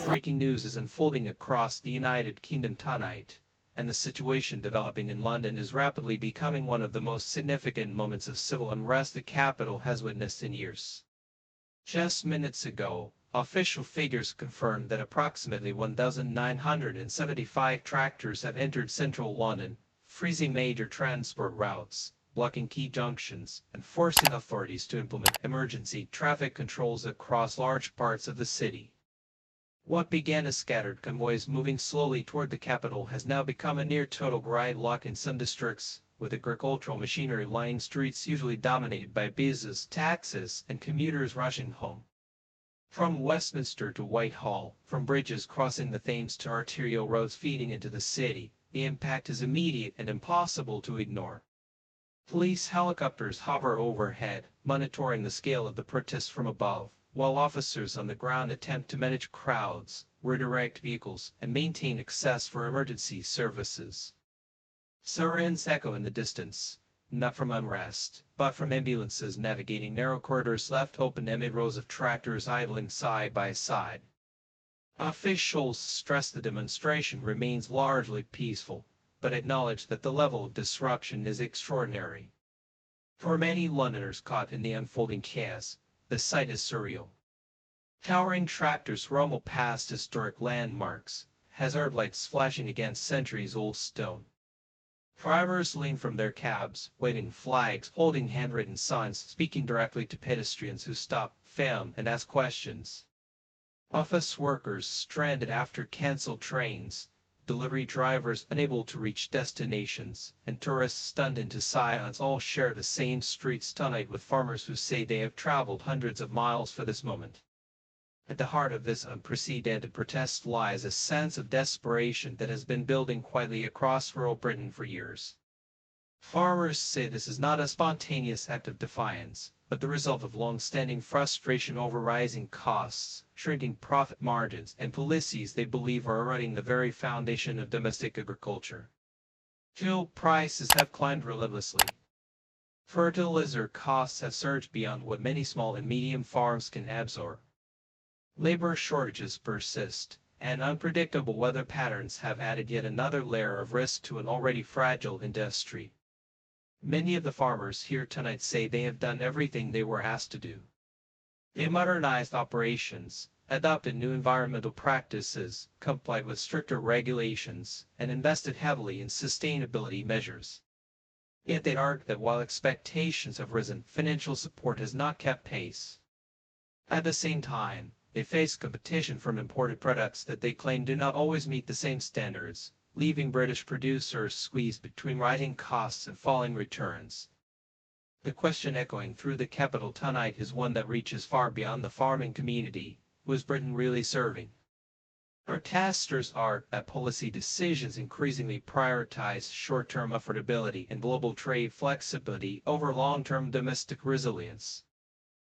Breaking news is unfolding across the United Kingdom tonight, and the situation developing in London is rapidly becoming one of the most significant moments of civil unrest the capital has witnessed in years. Just minutes ago, official figures confirmed that approximately 1,975 tractors have entered central London, freezing major transport routes, blocking key junctions, and forcing authorities to implement emergency traffic controls across large parts of the city. What began as scattered convoys moving slowly toward the capital has now become a near-total gridlock in some districts, with agricultural machinery lining streets usually dominated by buses, taxis, and commuters rushing home. From Westminster to Whitehall, from bridges crossing the Thames to arterial roads feeding into the city, the impact is immediate and impossible to ignore. Police helicopters hover overhead, monitoring the scale of the protests from above, while officers on the ground attempt to manage crowds, redirect vehicles, and maintain access for emergency services. Sirens echo in the distance, not from unrest, but from ambulances navigating narrow corridors left open amid rows of tractors idling side by side. Officials stress the demonstration remains largely peaceful, but acknowledge that the level of disruption is extraordinary. For many Londoners caught in the unfolding chaos, the sight is surreal. Towering tractors rumble past historic landmarks, hazard lights flashing against centuries-old stone. Drivers lean from their cabs, waving flags, holding handwritten signs, speaking directly to pedestrians who stop, film, and ask questions. Office workers stranded after cancelled trains, delivery drivers unable to reach destinations, and tourists stunned into silence all share the same streets tonight with farmers who say they have traveled hundreds of miles for this moment. At the heart of this unprecedented protest lies a sense of desperation that has been building quietly across rural Britain for years. Farmers say this is not a spontaneous act of defiance, but the result of long-standing frustration over rising costs, shrinking profit margins, and policies they believe are eroding the very foundation of domestic agriculture. Fuel prices have climbed relentlessly. Fertilizer costs have surged beyond what many small and medium farms can absorb. Labor shortages persist, and unpredictable weather patterns have added yet another layer of risk to an already fragile industry. Many of the farmers here tonight say they have done everything they were asked to do. They modernized operations, adopted new environmental practices, complied with stricter regulations, and invested heavily in sustainability measures. Yet they argue that while expectations have risen, financial support has not kept pace. At the same time, they face competition from imported products that they claim do not always meet the same standards, leaving British producers squeezed between rising costs and falling returns. The question echoing through the capital tonight is one that reaches far beyond the farming community. Who is Britain really serving? Protesters argue that policy decisions increasingly prioritize short-term affordability and global trade flexibility over long-term domestic resilience.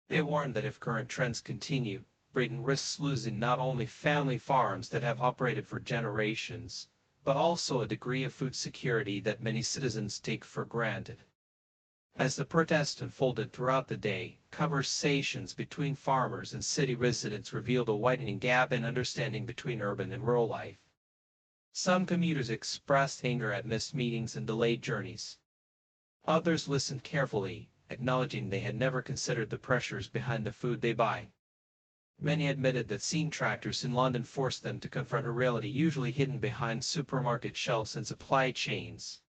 They warn that if current trends continue, Britain risks losing not only family farms that have operated for generations, but also a degree of food security that many citizens take for granted. As the protest unfolded throughout the day, conversations between farmers and city residents revealed a widening gap in understanding between urban and rural life. Some commuters expressed anger at missed meetings and delayed journeys. Others listened carefully, acknowledging they had never considered the pressures behind the food they buy. Many admitted that seeing tractors in London forced them to confront a reality usually hidden behind supermarket shelves and supply chains.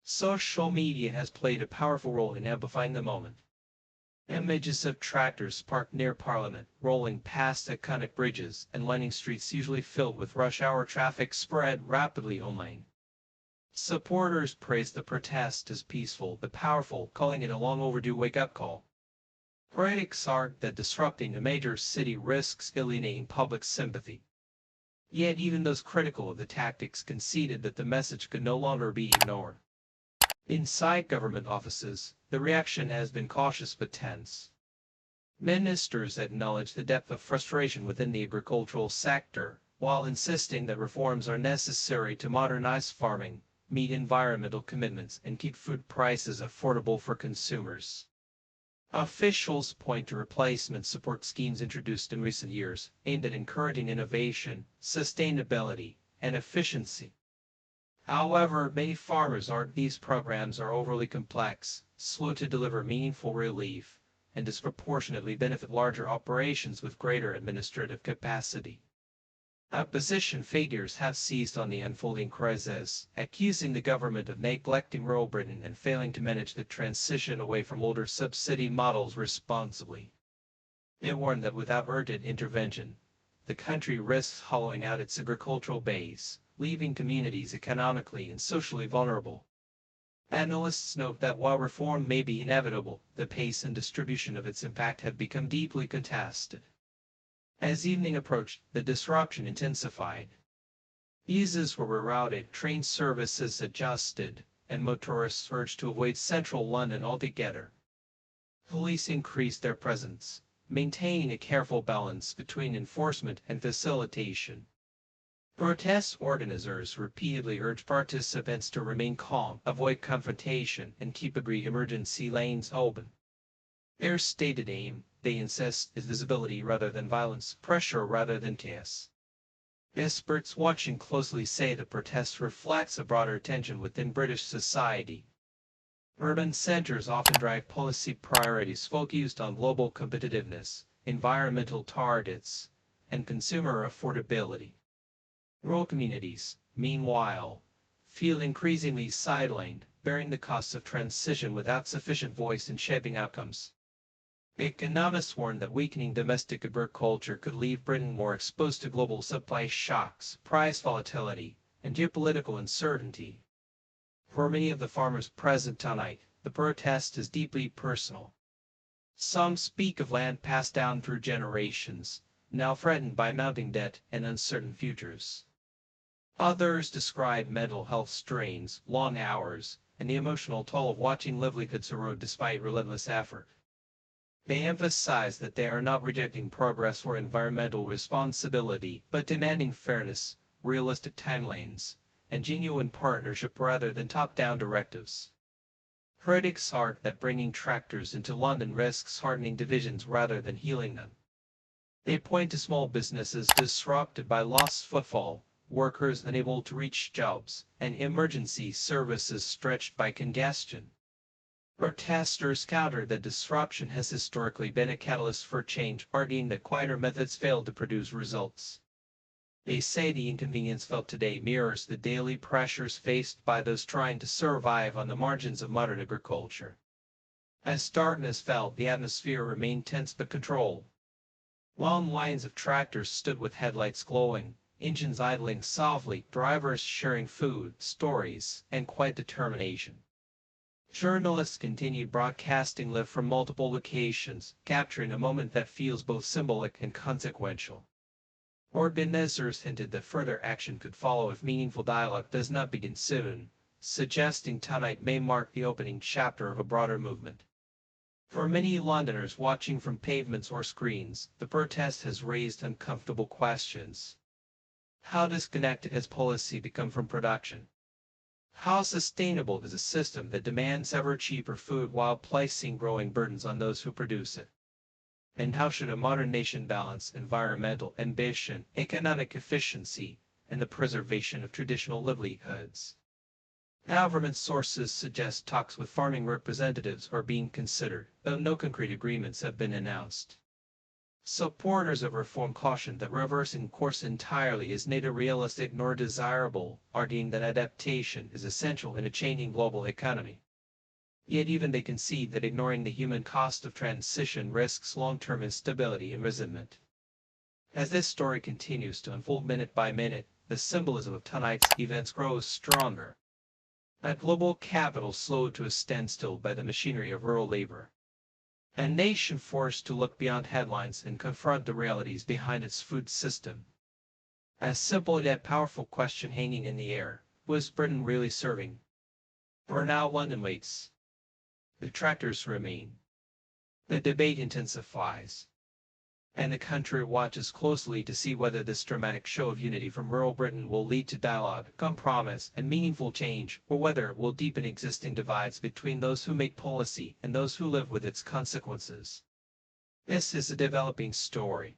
Social media has played a powerful role in amplifying the moment. Images of tractors parked near Parliament, rolling past iconic bridges, and lining streets usually filled with rush-hour traffic spread rapidly online. Supporters praised the protest as peaceful but powerful, calling it a long-overdue wake-up call. Critics argue that disrupting a major city risks alienating public sympathy. Yet even those critical of the tactics conceded that the message could no longer be ignored. Inside government offices, the reaction has been cautious but tense. Ministers acknowledge the depth of frustration within the agricultural sector, while insisting that reforms are necessary to modernize farming, meet environmental commitments, and keep food prices affordable for consumers. Officials point to replacement support schemes introduced in recent years aimed at encouraging innovation, sustainability, and efficiency. However, many farmers argue these programs are overly complex, slow to deliver meaningful relief, and disproportionately benefit larger operations with greater administrative capacity. Opposition figures have seized on the unfolding crisis, accusing the government of neglecting rural Britain and failing to manage the transition away from older subsidy models responsibly. They warn that without urgent intervention, the country risks hollowing out its agricultural base, leaving communities economically and socially vulnerable. Analysts note that while reform may be inevitable, the pace and distribution of its impact have become deeply contested. As evening approached, the disruption intensified. Buses were rerouted, train services adjusted, and motorists urged to avoid central London altogether. Police increased their presence, maintaining a careful balance between enforcement and facilitation. Protest organizers repeatedly urged participants to remain calm, avoid confrontation, and keep agreed emergency lanes open. Their stated aim, they insist, is visibility rather than violence, pressure rather than chaos. Experts watching closely say the protest reflects a broader tension within British society. Urban centers often drive policy priorities focused on global competitiveness, environmental targets, and consumer affordability. Rural communities, meanwhile, feel increasingly sidelined, bearing the costs of transition without sufficient voice in shaping outcomes. Economists warn that weakening domestic agriculture could leave Britain more exposed to global supply shocks, price volatility, and geopolitical uncertainty. For many of the farmers present tonight, the protest is deeply personal. Some speak of land passed down through generations, now threatened by mounting debt and uncertain futures. Others describe mental health strains, long hours, and the emotional toll of watching livelihoods erode despite relentless effort. They emphasize that they are not rejecting progress or environmental responsibility, but demanding fairness, realistic timelines, and genuine partnership rather than top-down directives. Critics argue that bringing tractors into London risks hardening divisions rather than healing them. They point to small businesses disrupted by lost footfall, workers unable to reach jobs, and emergency services stretched by congestion. Protesters counter that disruption has historically been a catalyst for change, arguing that quieter methods fail to produce results. They say the inconvenience felt today mirrors the daily pressures faced by those trying to survive on the margins of modern agriculture. As darkness fell, the atmosphere remained tense but controlled. Long lines of tractors stood with headlights glowing, engines idling softly, drivers sharing food, stories, and quiet determination. Journalists continued broadcasting live from multiple locations, capturing a moment that feels both symbolic and consequential. Organizers hinted that further action could follow if meaningful dialogue does not begin soon, suggesting tonight may mark the opening chapter of a broader movement. For many Londoners watching from pavements or screens, the protest has raised uncomfortable questions. How disconnected has policy become from production? How sustainable is a system that demands ever cheaper food while placing growing burdens on those who produce it? And how should a modern nation balance environmental ambition, economic efficiency, and the preservation of traditional livelihoods? Government sources suggest talks with farming representatives are being considered, though no concrete agreements have been announced. Supporters of reform caution that reversing course entirely is neither realistic nor desirable, arguing that adaptation is essential in a changing global economy. Yet even they concede that ignoring the human cost of transition risks long-term instability and resentment. As this story continues to unfold minute by minute, the symbolism of tonight's events grows stronger. A global capital slowed to a standstill by the machinery of rural labor. A nation forced to look beyond headlines and confront the realities behind its food system. A simple yet powerful question hanging in the air: was Britain really serving? For now London waits. The tractors remain. The debate intensifies. And the country watches closely to see whether this dramatic show of unity from rural Britain will lead to dialogue, compromise, and meaningful change, or whether it will deepen existing divides between those who make policy and those who live with its consequences. This is a developing story.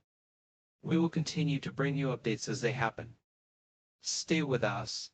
We will continue to bring you updates as they happen. Stay with us.